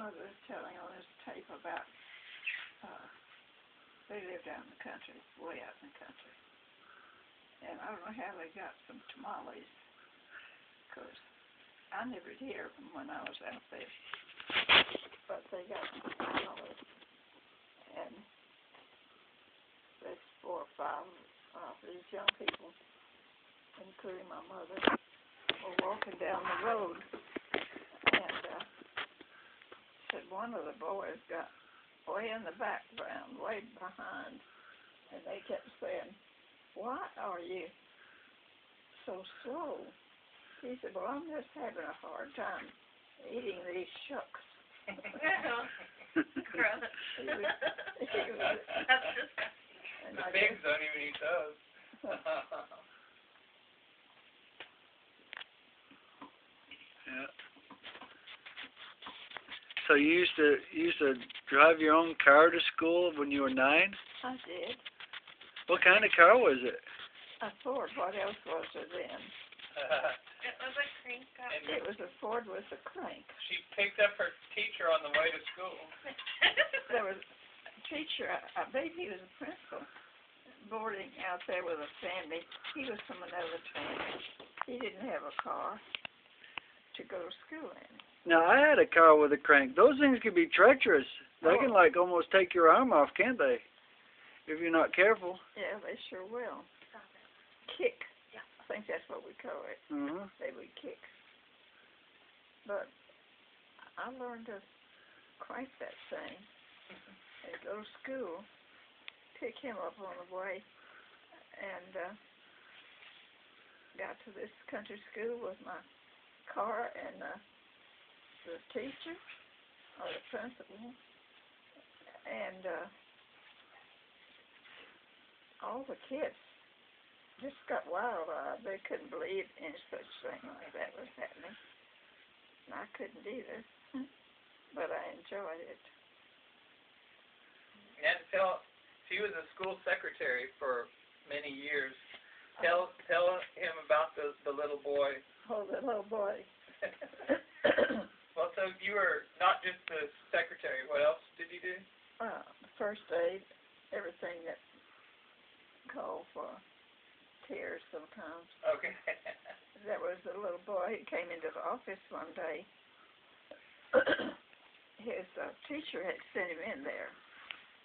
mother was telling on this tape about, they lived out in the country, way out in the country. And I don't know how they got some tamales, because I never did hear them when I was out there. But they got some tamales. And there's 4 or 5 of these young people, including my mother, were walking down the road. And said one of the boys got way in the background, way behind. And they kept saying, "Why are you so slow?" He said, "Well, I'm just having a hard time eating these shucks." Gross. That's disgusting. The pigs don't even eat those. Yeah. So you used to drive your own car to school when you were 9? I did. What kind of car was it? A Ford. What else was there then? It was a crank up. It was a Ford with a crank. She picked up her teacher on the way to school. There was a teacher, I believe he was a principal, boarding out there with a family. He was from another family. He didn't have a car to go to school in. Now, I had a car with a crank. Those things can be treacherous. They can, like, almost take your arm off, can't they? If you're not careful. Yeah, they sure will. Stop it. Kick. Yeah. I think that's what we call it. Mm-hmm. They would kick. But I learned to crank that thing and go to school, pick him up on the way, and got to this country school with my car and the teacher or the principal, and all the kids just got wild-eyed. They couldn't believe any such thing like that was happening. And I couldn't either, but I enjoyed it. And she was a school secretary for many years. Tell him about the little boy. Oh, the little boy. Well, so you were not just the secretary. What else did you do? First aid, everything that called for tears sometimes. Okay. There was a little boy who came into the office one day. His teacher had sent him in there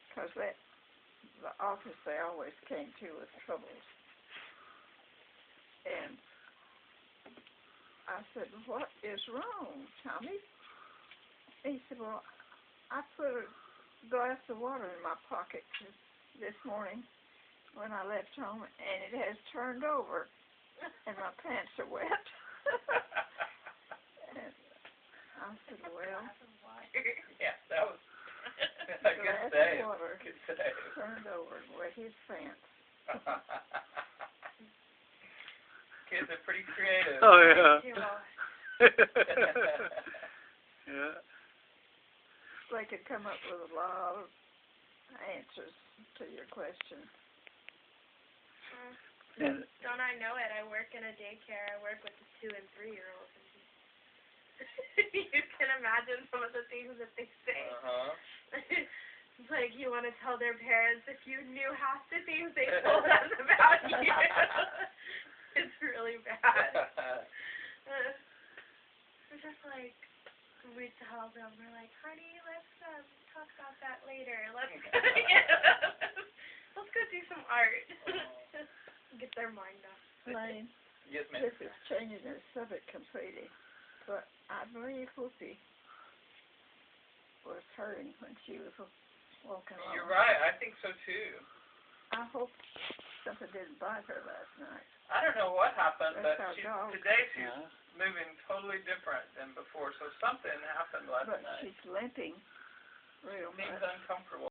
because the office they always came to with troubles. And I said, "What is wrong, Tommy?" He said, "Well, I put a glass of water in my pocket this morning when I left home, and it has turned over, and my pants are wet." And I said, "Well, yeah, that was a good glass save. of water Good save. turned over and wet his pants." Kids are pretty creative. Oh, yeah. Yeah. They could come up with a lot of answers to your questions. Don't I know it? I work in a daycare. I work with the 2- and 3-year-olds. You can imagine some of the things that they say. It's like you want to tell their parents if you knew half the things they told us about you. It's really bad. It's just like we tell them, we're like, "Honey, let's talk about that later. Let's let's go do some art." Get their mind off. Lane, Yes, ma'am. this is changing the subject completely, but I believe Whoopi was hurting when she was walking along. You're right. I think so too. I hope something didn't bite her last night. I don't know what happened, That's but our dog. today she's Yeah. moving totally different than before. So something happened last But night. she's limping real Seems much. uncomfortable.